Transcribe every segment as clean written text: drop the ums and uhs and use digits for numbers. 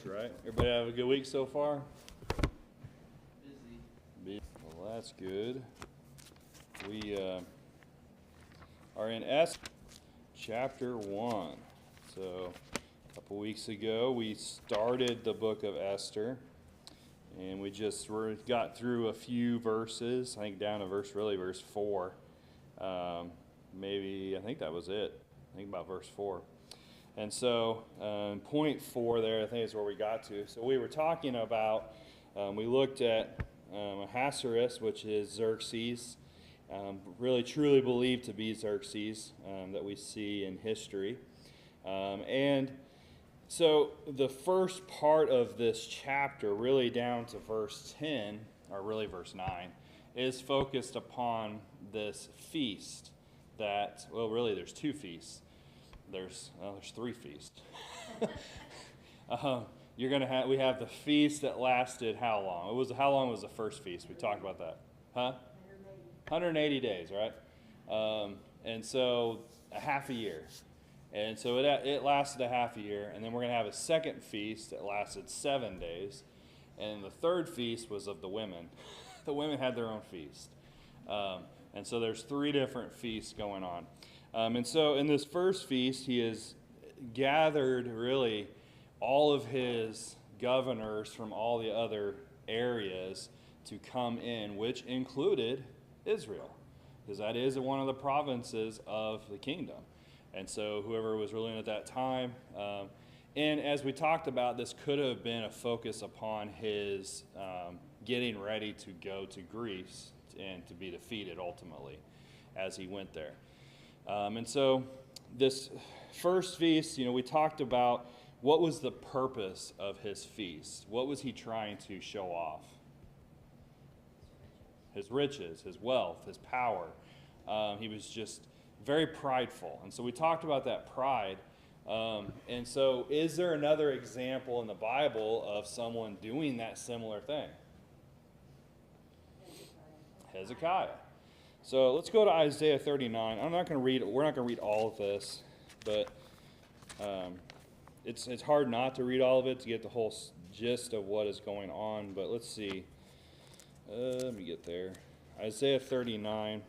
weeks, right? Everybody have a good week so far? Busy. Well, that's good. We are in Esther, chapter 1. So a couple weeks ago, we started the book of Esther, and we just got through a few verses, I think down to verse 4. I think that was it. I think about verse 4. And so point 4 there, I think is where we got to. So we were talking about, we looked at Ahasuerus, which is Xerxes, really truly believed to be Xerxes, that we see in history. And so the first part of this chapter, really down to verse 10, or really verse 9, is focused upon this feast that, well, really there's two feasts. There's three feasts. We have the feast that lasted how long? How long was the first feast? We talked about that. Huh? 180 days, right? And so a half a year. And so it lasted a half a year. And then we're going to have a second feast that lasted 7 days. And the third feast was of the women. The women had their own feast. And so there's 3 different feasts going on. And so in this first feast, he has gathered really all of his governors from all the other areas to come in, which included Israel, because that is one of the provinces of the kingdom. And so whoever was ruling at that time, and as we talked about, this could have been a focus upon his getting ready to go to Greece and to be defeated ultimately as he went there. And so this first feast, we talked about what was the purpose of his feast. What was he trying to show off? His riches, his wealth, his power. He was just very prideful. And so we talked about that pride. And so is there another example in the Bible of someone doing that similar thing? Hezekiah. So let's go to Isaiah 39. We're not going to read all of this, but it's hard not to read all of it to get the whole gist of what is going on. But let's see. Let me get there. Isaiah 39.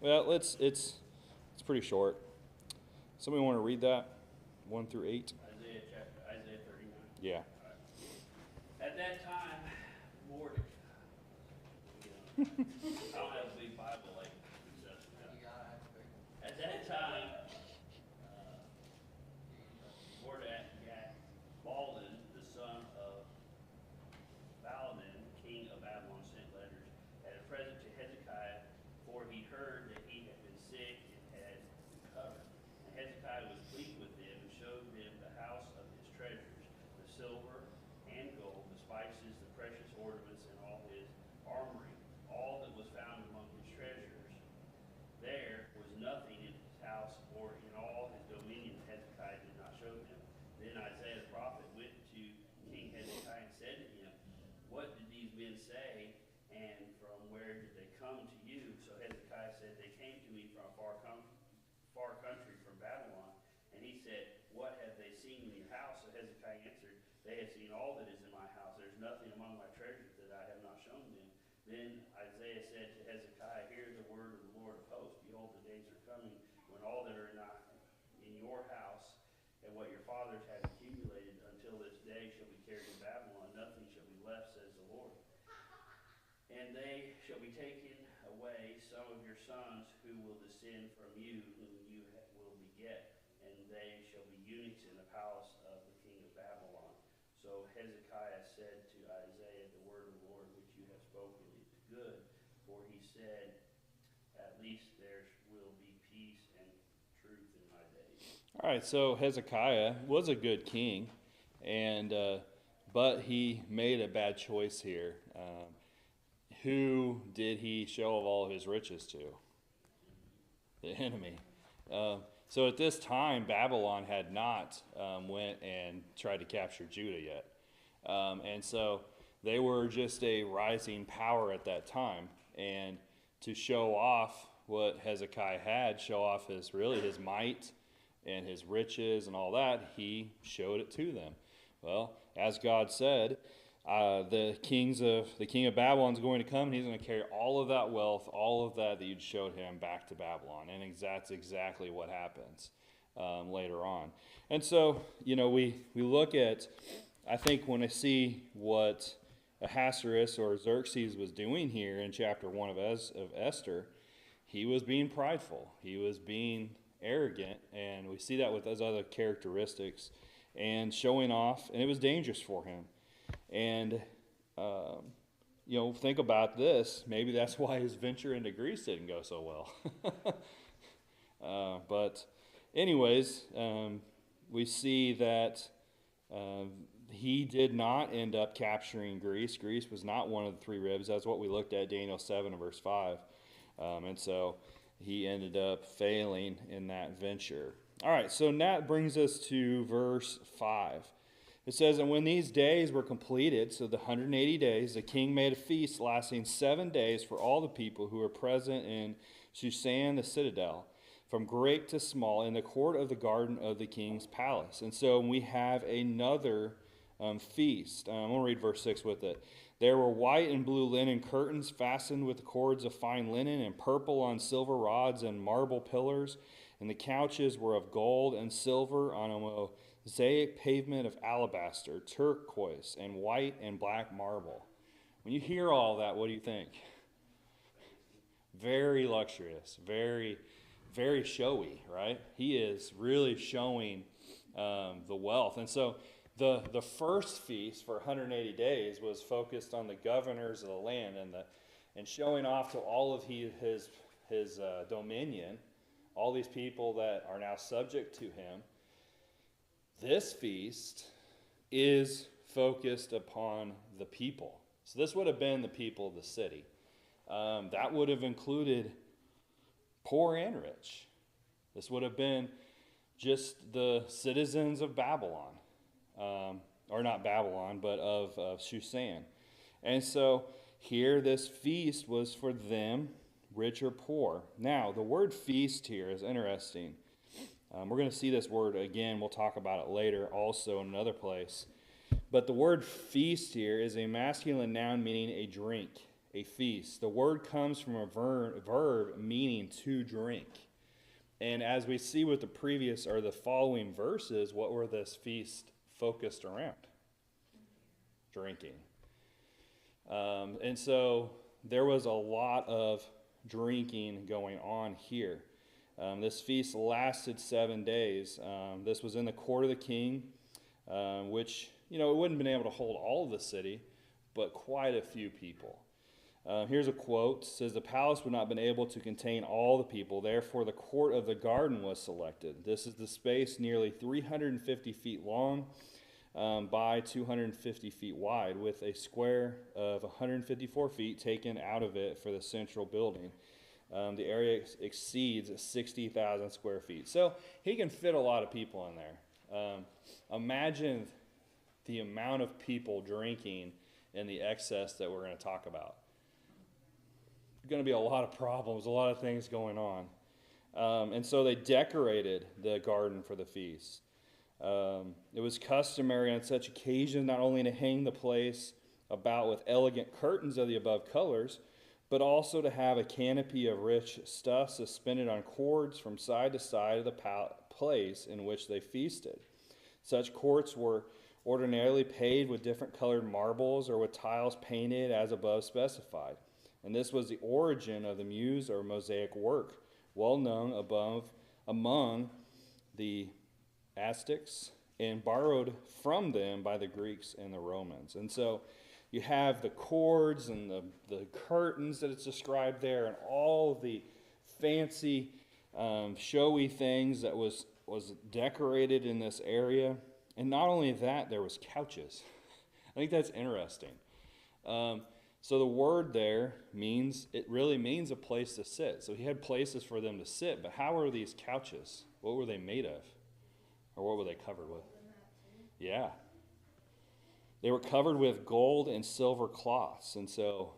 Well, it's pretty short. Somebody want to read that? 1 through 8. Isaiah 39. Yeah. Right. At that time, Mordecai. I don't have a big Bible like this. At that time, Mordecai, Baldin, the son of Baladan, king of Babylon, sent letters as a present to Hezekiah, for he heard that he had been sick and had recovered. And Hezekiah was pleased with them and showed them the house of his treasures, the silver and gold, the spices, the precious ornaments, and all his armory, all that was found among his treasures. There was nothing in his house or in all his dominion Hezekiah did not show him. Then Isaiah the prophet went to King Hezekiah and said to him, "What did these men say, and from where did they come to you?" So Hezekiah said, "They came to me from a far country, from Babylon." And he said, "What have they seen in your house?" So Hezekiah answered, "They have seen all that is in my house. There is nothing among my treasures that I have not shown them." Then Isaiah said to Hezekiah, "Hear the word of the Lord of hosts. Behold, the days are coming when all that are not in your house and what your fathers have accumulated until this day shall be carried to Babylon. Nothing shall be left, says the Lord. And they shall be taken away, some of your sons who will descend from you, whom you will beget, and they shall be eunuchs in the palace of the king of Babylon." So Hezekiah said to Isaiah, "The word of the Lord which you have spoken is good." For he said, "At least there will be peace and truth in my days." All right, so Hezekiah was a good king, and but he made a bad choice here. Who did he show all of his riches to? The enemy. So at this time, Babylon had not went and tried to capture Judah yet. And so they were just a rising power at that time. And to show off what Hezekiah had, show off his might and his riches and all that, he showed it to them. Well, as God said, the king of Babylon is going to come, and he's going to carry all of that wealth, all of that you'd showed him, back to Babylon. And that's exactly what happens later on. And so, we look at, I think when I see what Ahasuerus or Xerxes was doing here in chapter 1 of Esther, he was being prideful. He was being arrogant, and we see that with those other characteristics and showing off, and it was dangerous for him. And, think about this. Maybe that's why his venture into Greece didn't go so well. But anyways, we see that he did not end up capturing Greece. Greece was not one of the three ribs. That's what we looked at, Daniel 7 and verse 5. And so he ended up failing in that venture. All right, so that brings us to verse 5. It says, "And when these days were completed," so the 180 days, "the king made a feast lasting 7 days for all the people who were present in Shushan the citadel, from great to small, in the court of the garden of the king's palace." And so we have another feast. I'm going to read verse 6 with it. "There were white and blue linen curtains fastened with cords of fine linen, and purple on silver rods and marble pillars. And the couches were of gold and silver on a mosaic pavement of alabaster, turquoise, and white and black marble." When you hear all that, what do you think? Very luxurious, very, very showy, right? He is really showing the wealth. And so the first feast for 180 days was focused on the governors of the land and showing off to all of his dominion, all these people that are now subject to him. This feast is focused upon the people. So this would have been the people of the city. That would have included poor and rich. This would have been just the citizens of Babylon. Or not Babylon, but of Shushan. And so here this feast was for them, rich or poor. Now, the word feast here is interesting. We're going to see this word again. We'll talk about it later also in another place. But the word feast here is a masculine noun meaning a drink, a feast. The word comes from a verb meaning to drink. And as we see with the following verses, what were this feast focused around? Drinking. And so there was a lot of drinking going on here. This feast lasted 7 days. This was in the court of the king, which, it wouldn't have been able to hold all of the city, but quite a few people. Here's a quote. It says, "The palace would not have been able to contain all the people. Therefore, the court of the garden was selected. This is the space nearly 350 feet long by 250 feet wide, with a square of 154 feet taken out of it for the central building. The area exceeds 60,000 square feet." So he can fit a lot of people in there. Imagine the amount of people drinking and the excess that we're going to talk about. There's going to be a lot of problems, a lot of things going on. And so they decorated the garden for the feast. It was customary on such occasions not only to hang the place about with elegant curtains of the above colors, but also to have a canopy of rich stuff suspended on cords from side to side of the place in which they feasted. Such courts were ordinarily paved with different colored marbles or with tiles painted as above specified. And this was the origin of the muse or mosaic work, well known among the Aztecs and borrowed from them by the Greeks and the Romans. And so you have the cords and the curtains that it's described there and all the fancy, showy things that was decorated in this area. And not only that, there was couches. I think that's interesting. So the word there really means a place to sit. So he had places for them to sit, but how were these couches? What were they made of? Or what were they covered with? Yeah. They were covered with gold and silver cloths. And so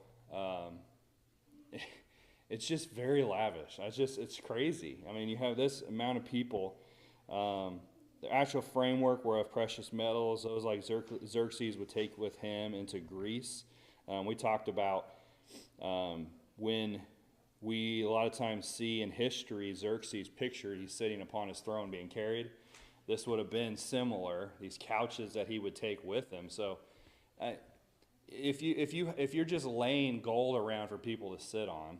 it's just very lavish. It's crazy. I mean, you have this amount of people The actual framework were of precious metals, those like Xerxes would take with him into Greece. We talked about when we a lot of times see in history Xerxes pictured, he's sitting upon his throne being carried. This would have been similar, these couches that he would take with him. So if you're just laying gold around for people to sit on,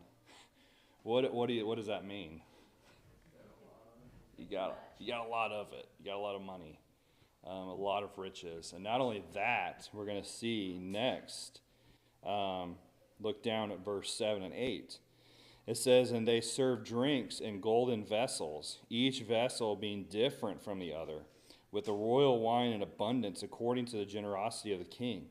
what does that mean? You got a lot of it. You got a lot of money, a lot of riches, and not only that, we're going to see next. Look down at verse 7 and 8. It says, "And they served drinks in golden vessels, each vessel being different from the other, with the royal wine in abundance, according to the generosity of the king.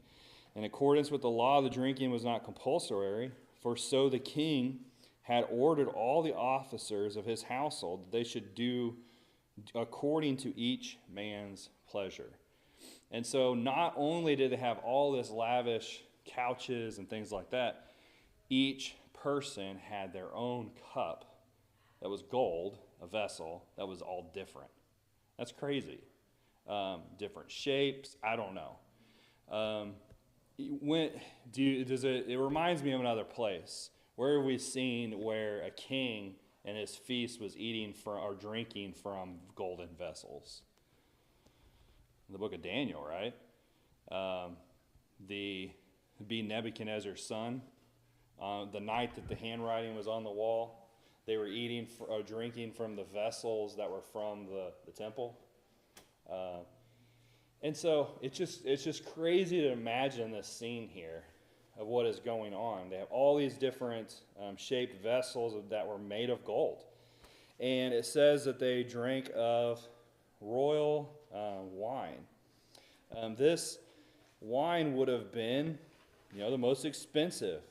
In accordance with the law, the drinking was not compulsory, for so the king had ordered all the officers of his household that they should do according to each man's pleasure." And so not only did they have all this lavish couches and things like that, each person had their own cup that was gold, a vessel that was all different. That's crazy. Different shapes, I don't know. It reminds me of another place. Where have we seen where a king and his feast was eating or drinking from golden vessels? In the book of Daniel, right? Be Nebuchadnezzar's son. The night that the handwriting was on the wall, they were eating or drinking from the vessels that were from the temple. And so it's just crazy to imagine this scene here of what is going on. They have all these different shaped vessels that were made of gold. And it says that they drank of royal wine. This wine would have been, the most expensive,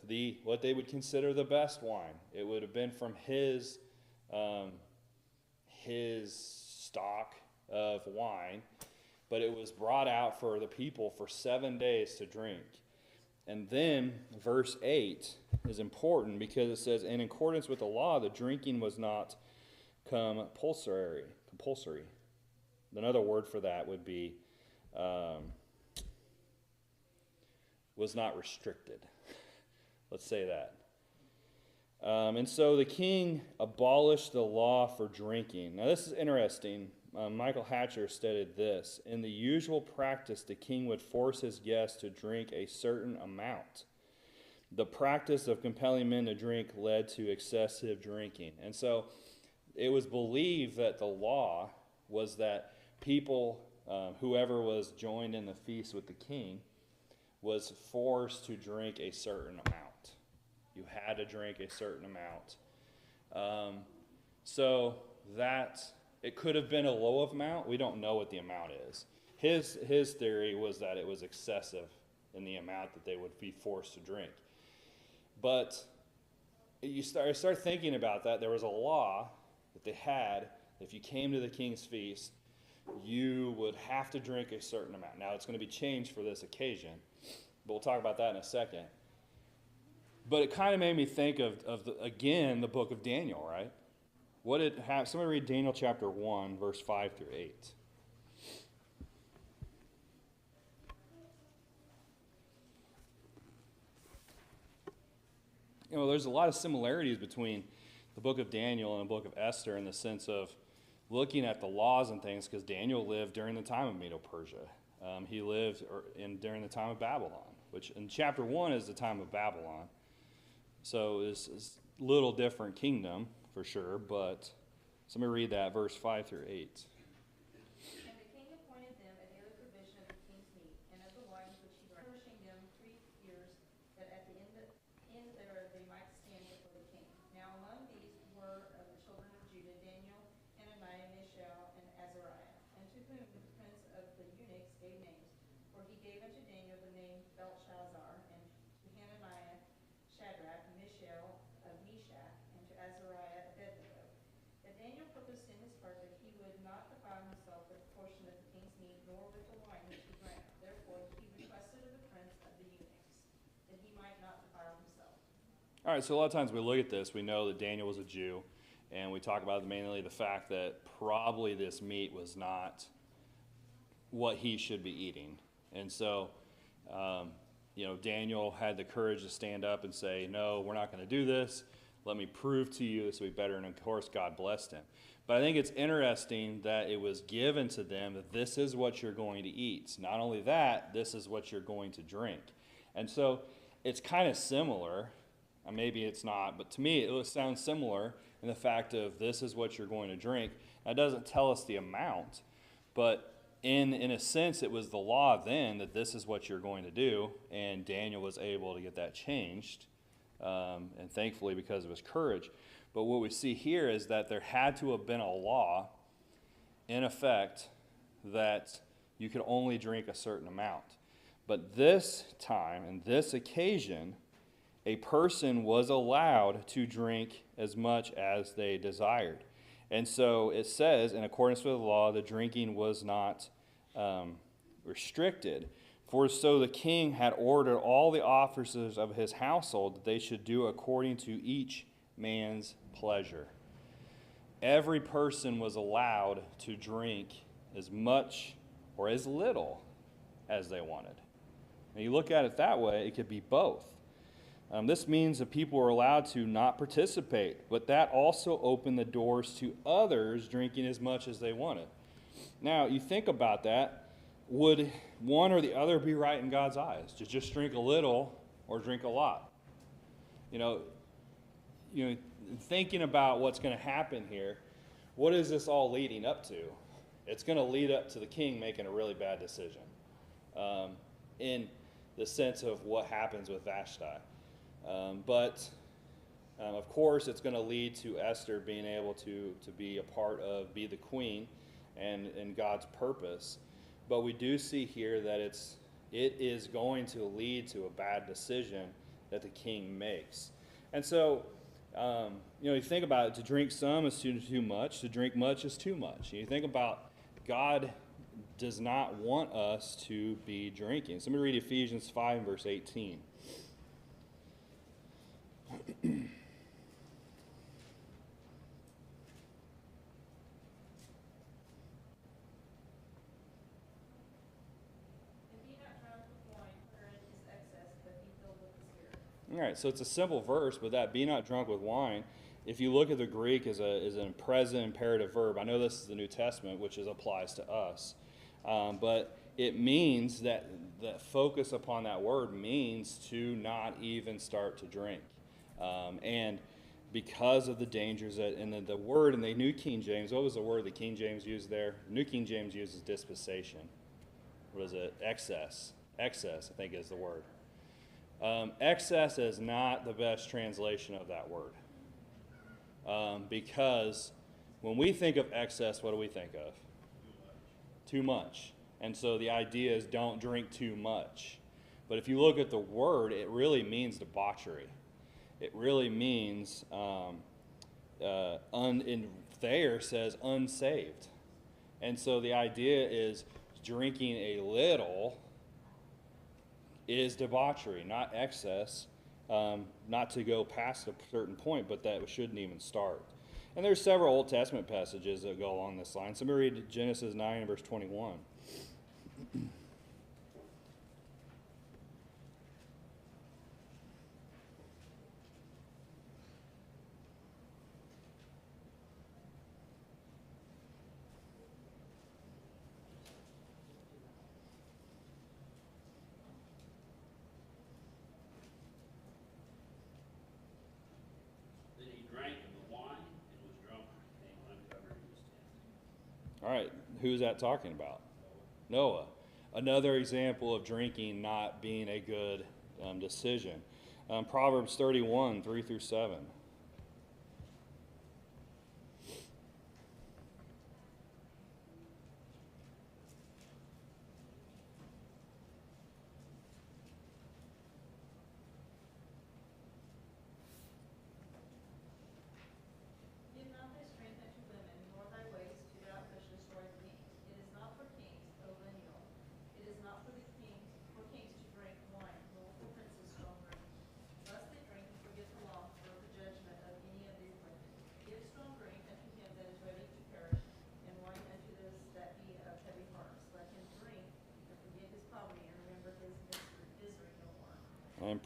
what they would consider the best wine. It would have been from his stock of wine, but it was brought out for the people for 7 days to drink. And then verse 8 is important because it says, "In accordance with the law, the drinking was not compulsory. Another word for that would be was not restricted." Let's say that. And so the king abolished the law for drinking. Now this is interesting. Michael Hatcher stated this: "In the usual practice, the king would force his guests to drink a certain amount. The practice of compelling men to drink led to excessive drinking." And so it was believed that the law was that people, whoever was joined in the feast with the king, was forced to drink a certain amount. You had to drink a certain amount. So that it could have been a low amount. We don't know what the amount is. His theory was that it was excessive in the amount that they would be forced to drink. But you start thinking about that. There was a law that they had. If you came to the king's feast, you would have to drink a certain amount. Now it's going to be changed for this occasion, but we'll talk about that in a second. But it kind of made me think of the book of Daniel, right? Somebody read Daniel chapter 1, verse 5 through 8. There's a lot of similarities between the book of Daniel and the book of Esther in the sense of looking at the laws and things, because Daniel lived during the time of Medo-Persia. He lived during the time of Babylon, which in chapter 1 is the time of Babylon. So it's a little different kingdom for sure, but let me read that, verse 5 through 8. "And the king appointed them a daily provision of the king's meat, and of the wines which he drank, nourishing them 3 years, that at the end thereof they might stand before the king. Now among these were of the children of Judah Daniel, Hananiah, Mishael, and Azariah, and to whom the prince of the eunuchs gave names. For he gave unto Daniel the name Belshazzar, and to Hananiah Shadrach, Mishael of Meshach, and to Azariah Abednego. That Daniel purposed in his heart that he would not defile himself with the portion of the king's meat, nor with the wine which he drank. Therefore he requested of the prince of the eunuchs, that he might not defile himself." All right, so a lot of times we look at this, we know that Daniel was a Jew, and we talk about mainly the fact that probably this meat was not what he should be eating. And so, Daniel had the courage to stand up and say, no, we're not going to do this. Let me prove to you this will be better. And of course, God blessed him. But I think it's interesting that it was given to them that this is what you're going to eat. Not only that, this is what you're going to drink. And so it's kind of similar. Maybe it's not, but to me it sounds similar in the fact of this is what you're going to drink. That doesn't tell us the amount, but in a sense it was the law then that this is what you're going to do, and Daniel was able to get that changed, and thankfully because of his courage. But what we see here is that there had to have been a law in effect that you could only drink a certain amount. But this time and this occasion, a person was allowed to drink as much as they desired. And so it says, in accordance with the law, the drinking was not restricted. For so the king had ordered all the officers of his household that they should do according to each man's pleasure. Every person was allowed to drink as much or as little as they wanted. And you look at it that way, it could be both. This means that people were allowed to not participate, but that also opened the doors to others drinking as much as they wanted. Now, you think about that. Would one or the other be right in God's eyes? To just drink a little or drink a lot? Thinking about what's going to happen here, what is this all leading up to? It's going to lead up to the king making a really bad decision, in the sense of what happens with Vashti. But of course, it's going to lead to Esther being able to be a part of, be the queen, and God's purpose. But we do see here that it is going to lead to a bad decision that the king makes. And so, you think about it, to drink some is too much, to drink much is too much. You think about God does not want us to be drinking. So let me read Ephesians 5, verse 18. All right, so it's a simple verse, but that be not drunk with wine, if you look at the Greek, is a present imperative verb. I know this is the New Testament, which applies to us. But it means that focus upon that word means to not even start to drink. And because of the dangers and the word in the New King James, what was the word the King James used there? The New King James uses dispensation. What is it? Excess. Excess, I think, is the word. Excess is not the best translation of that word. Because when we think of excess, what do we think of? Too much. And so the idea is don't drink too much. But if you look at the word, it really means debauchery. It really means, in Thayer says unsaved. And so the idea is drinking a little is debauchery, not excess, not to go past a certain point, but that shouldn't even start. And there's several Old Testament passages that go along this line. So let me read Genesis 9, verse 21. All right, who's that talking about? Noah. Another example of drinking not being a good decision. Proverbs 31, 3 through 7.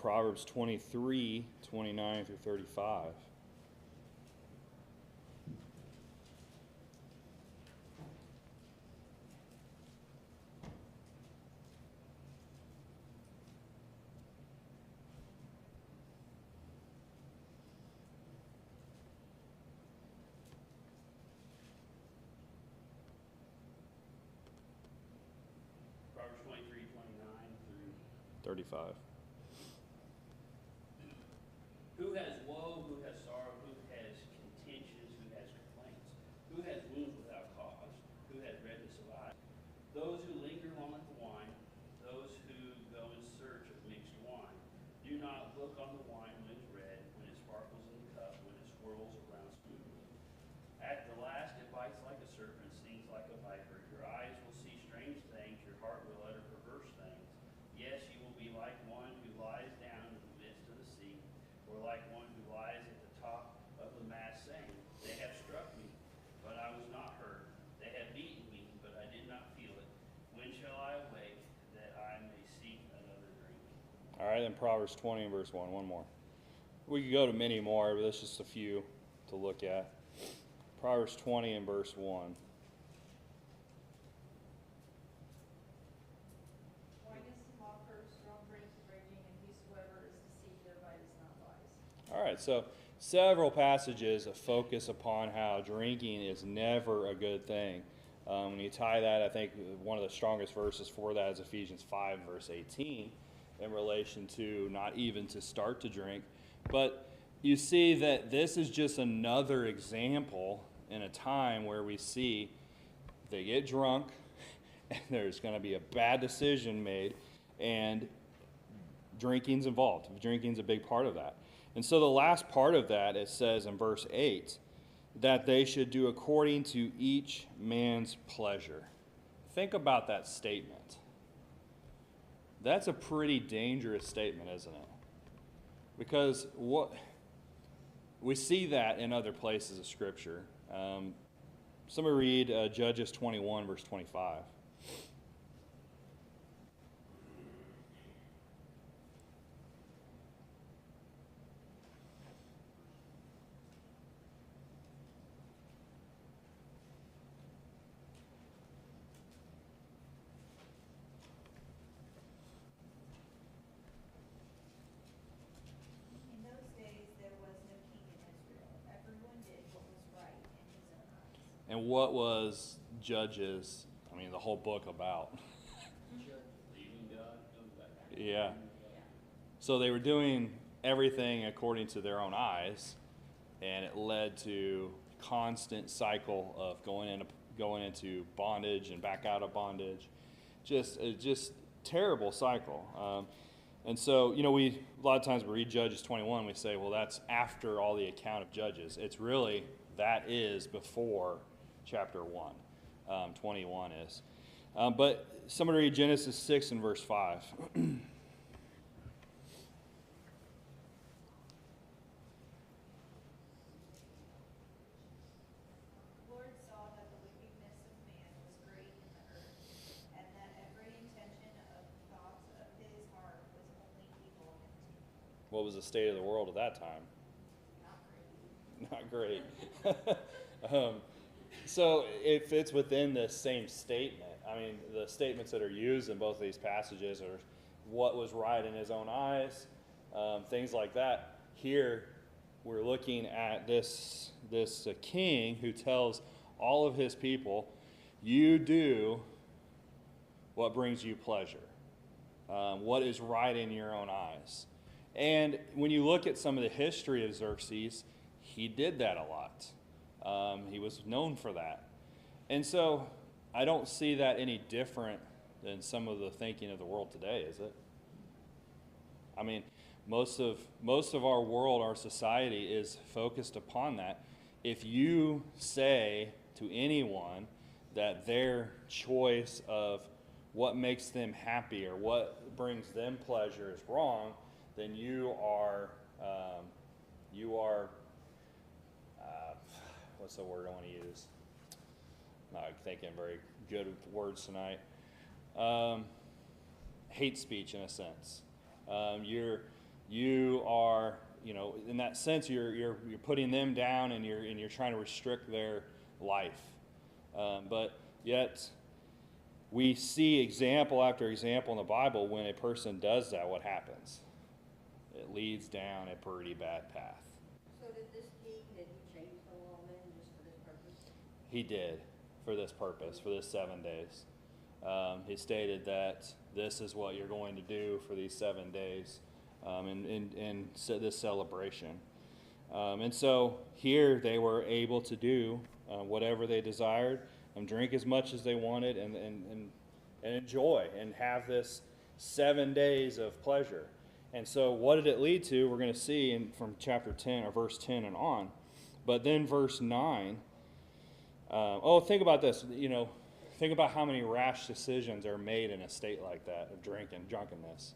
Proverbs 23, 29 through 35. Proverbs 23, 29 through 35. Who has woe, who has sorrow, who has contentions, who has complaints? Who has wounds without cause? Who has redness of eye? Those who linger long at the wine, those who go in search of mixed wine. Do not look on the wine when it's red, when it sparkles in the cup, when it swirls around smoothly. At the last it bites like a serpent, stings like a viper. Your eyes will see strange things, your heart will utter perverse things. Yes, you will be like one who lies down in the midst of the sea, or like one who lies at the top of the mast, saying, they have struck me, but I was not hurt. They have beaten me, but I did not feel it. When shall I awake, that I may seek another drink? All right, then Proverbs 20 and verse 1. One more. We could go to many more, but that's just a few to look at. Proverbs 20 and verse 1. Wine is to mockers, strong drink to raging, and whosoever is deceived thereby is not wise. All right, so several passages focus upon how drinking is never a good thing. When you tie that, I think one of the strongest verses for that is Ephesians 5, verse 18, in relation to not even to start to drink. But you see that this is just another example in a time where we see they get drunk, and there's going to be a bad decision made, and drinking's involved. Drinking's a big part of that. And so the last part of that, it says in verse 8, that they should do according to each man's pleasure. Think about that statement. That's a pretty dangerous statement, isn't it? Because we see that in other places of Scripture. Somebody read Judges 21, verse 25. In those days there was no king in Israel. Everyone did what was right in his own eyes. And what was Judges, I mean, the whole book about? Leaving God, comes back. Yeah. So they were doing everything according to their own eyes, and it led to constant cycle of going into bondage and back out of bondage. Just terrible cycle. And so, a lot of times we read Judges 21, we say, well, that's after all the account of Judges. It's really, that is before chapter 1. 21 is. But somebody read Genesis 6 and verse 5. The Lord saw that the wickedness of man was great in the earth, and that every intention of the thoughts of his heart was only evil continually. What was the state of the world at that time? Not great. Not great. So it fits within this same statement. I mean, the statements that are used in both of these passages are what was right in his own eyes, things like that. Here, we're looking at this king who tells all of his people, you do what brings you pleasure, what is right in your own eyes. And when you look at some of the history of Xerxes, he did that a lot. He was known for that. And so I don't see that any different than some of the thinking of the world today, is it? I mean, most of our world, our society is focused upon that. If you say to anyone that their choice of what makes them happy or what brings them pleasure is wrong, then you are what's the word I want to use? Not thinking very good with words tonight. Hate speech, in a sense. You are, in that sense, you're putting them down, and you're trying to restrict their life. But yet, we see example after example in the Bible when a person does that, what happens? It leads down a pretty bad path. So did he change the law then just for this purpose? He did, for this purpose, for this 7 days. He stated that this is what you're going to do for these 7 days in this celebration. And so here they were able to do whatever they desired, and drink as much as they wanted, and enjoy and have this 7 days of pleasure. And so what did it lead to? We're going to see from chapter 10 or verse 10 and on. But then verse 9, think about this. Think about how many rash decisions are made in a state like that of drunkenness.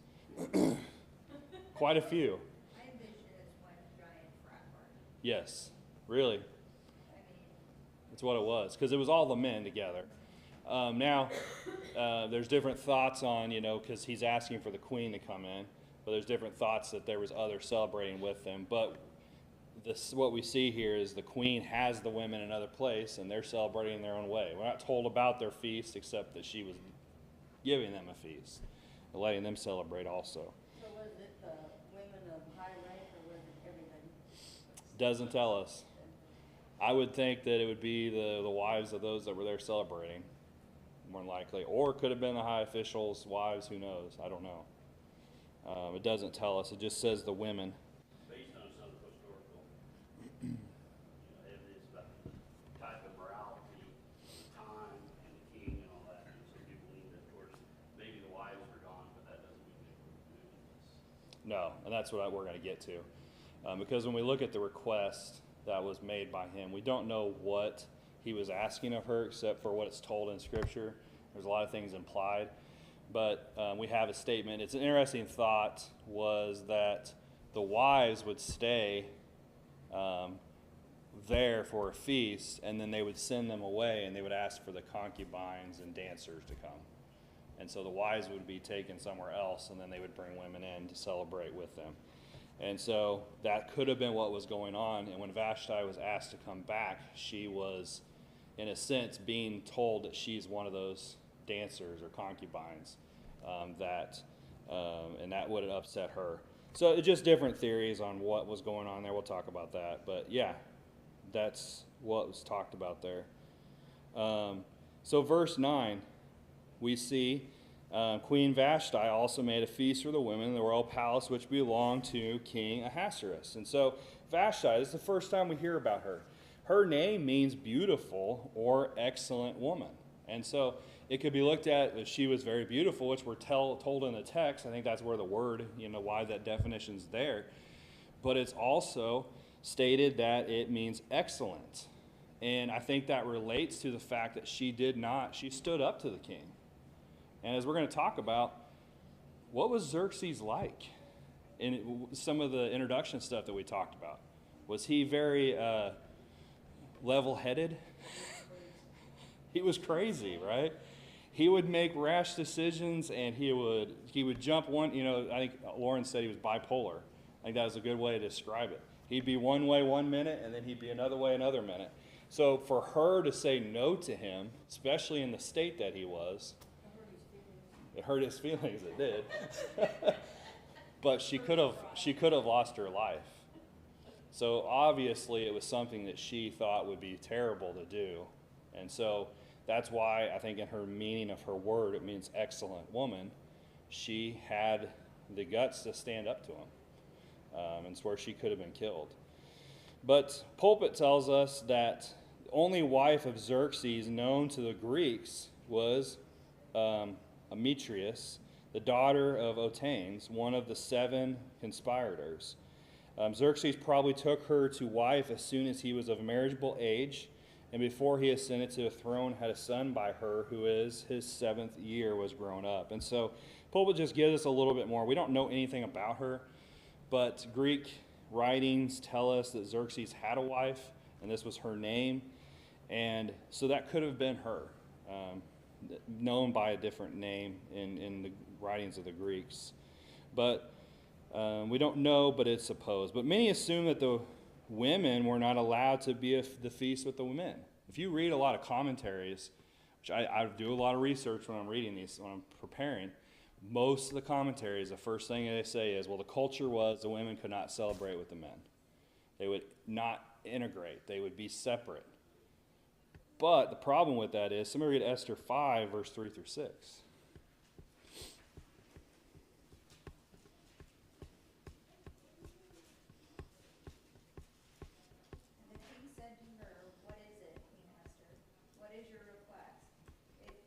Quite a few. I envision it as one giant frat party. Yes, really. I mean, That's what it was, because it was all the men together. Now, there's different thoughts on, because he's asking for the queen to come in, but there's different thoughts that there was others celebrating with them. But what we see here is the queen has the women in another place, and they're celebrating in their own way. We're not told about their feast, except that she was giving them a feast, and letting them celebrate also. so was it the women of high rank or was it everybody? Doesn't tell us. I would think that it would be the wives of those that were there celebrating, more than likely. Or it could have been the high officials' wives, who knows? I don't know. It doesn't tell us. It just says the women. Based on some historical evidence about the type of morality, the time, and the king, and all that. And some people believe that, of course, maybe the wives were gone, but that doesn't mean they were doing this. No, and that's what we're going to get to. Because when we look at the request that was made by him, we don't know what he was asking of her, except for what it's told in Scripture. There's a lot of things implied. But we have a statement. It's an interesting thought, was that the wives would stay there for a feast, and then they would send them away, and they would ask for the concubines and dancers to come. And so the wives would be taken somewhere else, and then they would bring women in to celebrate with them. And so that could have been what was going on. And when Vashti was asked to come back, she was, in a sense, being told that she's one of those dancers or concubines, and that would have upset her. So it's just different theories on what was going on there. We'll talk about that. But yeah, that's what was talked about there. So verse 9, we see Queen Vashti also made a feast for the women in the royal palace which belonged to King Ahasuerus. And so Vashti, this is the first time we hear about her. Her name means beautiful or excellent woman. And so it could be looked at as she was very beautiful, which we're told in the text. I think that's where the word, why that definition's there. But it's also stated that it means excellent. And I think that relates to the fact that she stood up to the king. And as we're going to talk about, what was Xerxes like? In some of the introduction stuff that we talked about. Was he very level-headed? He was crazy, right? He would make rash decisions, and he would jump one. I think Lauren said he was bipolar. I think that was a good way to describe it. He'd be one way one minute, and then he'd be another way another minute. So for her to say no to him, especially in the state that he was, it hurt his feelings. It did. But she could have lost her life. So obviously it was something that she thought would be terrible to do. And so that's why I think in her meaning of her word, it means excellent woman. She had the guts to stand up to him. And it's where she could have been killed. But Pulpit tells us that the only wife of Xerxes known to the Greeks was Demetrius, the daughter of Otanes, one of the 7 conspirators. Xerxes probably took her to wife as soon as he was of marriageable age, and before he ascended to the throne had a son by her who is his 7th year was grown up. And so Pulpit just gives us a little bit more. We don't know anything about her, but Greek writings tell us that Xerxes had a wife, and this was her name, and so that could have been her, known by a different name in the writings of the Greeks. But We don't know, but it's supposed. But many assume that the women were not allowed to be at the feast with the men. If you read a lot of commentaries, which I do a lot of research when I'm reading these, when I'm preparing, most of the commentaries, the first thing they say is, well, the culture was the women could not celebrate with the men. They would not integrate. They would be separate. But the problem with that is, somebody read Esther 5, verse 3 through 6. And the king said to her, "What is it, Queen Esther? What is your request? It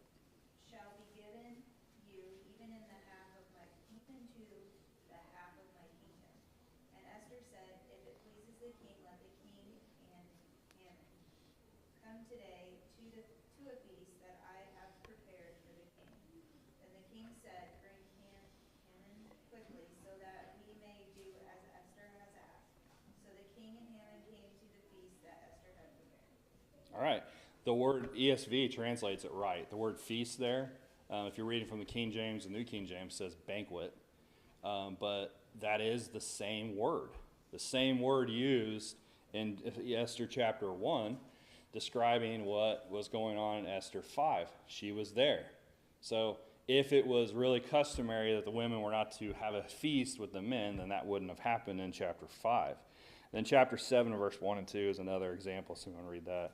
shall be given you even in the half of my, even to the half of my kingdom." And Esther said, "If it pleases the king, let the king and Haman come today to a feast that I have prepared for the king." Then the king said, "Bring Haman quickly, so that we may do as Esther has asked." So the king and Haman came to the feast that Esther had prepared. All right. The word ESV translates it right. The word feast there, if you're reading from the King James, the New King James says banquet. But that is the same word. The same word used in Esther chapter 1, describing what was going on in Esther 5. She was there. So if it was really customary that the women were not to have a feast with the men, then that wouldn't have happened in chapter 5. Then chapter 7, verse 1 and 2 is another example, so I'm going to read that.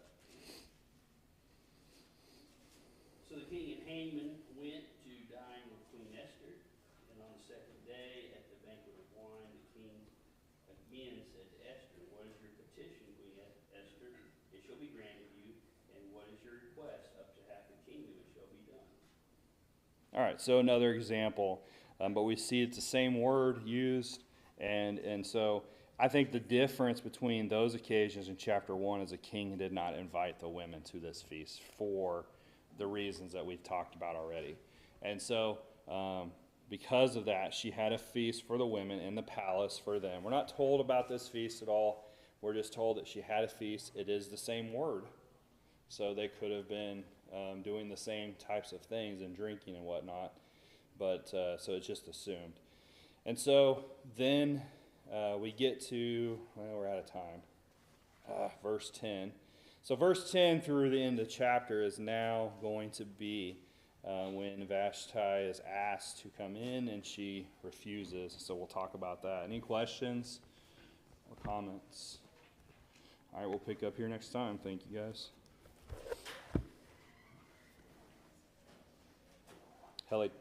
So the king and Haman went to dine with Queen Esther, and on the second day at the banquet of wine, the king again said to Esther, "What is your petition, Queen Esther? It shall be granted you. And what is your request? Up to half the kingdom it shall be done." All right, so another example, but we see it's the same word used, and so I think the difference between those occasions in chapter 1 is the king did not invite the women to this feast for the reasons that we've talked about already. And so because of that, she had a feast for the women in the palace for them. We're not told about this feast at all. We're just told that she had a feast. It is the same word. So they could have been doing the same types of things and drinking and whatnot. But so it's just assumed. And so then we get to, well, we're out of time, verse 10. So verse 10 through the end of the chapter is now going to be when Vashti is asked to come in and she refuses. So we'll talk about that. Any questions or comments? All right, we'll pick up here next time. Thank you, guys. Holly.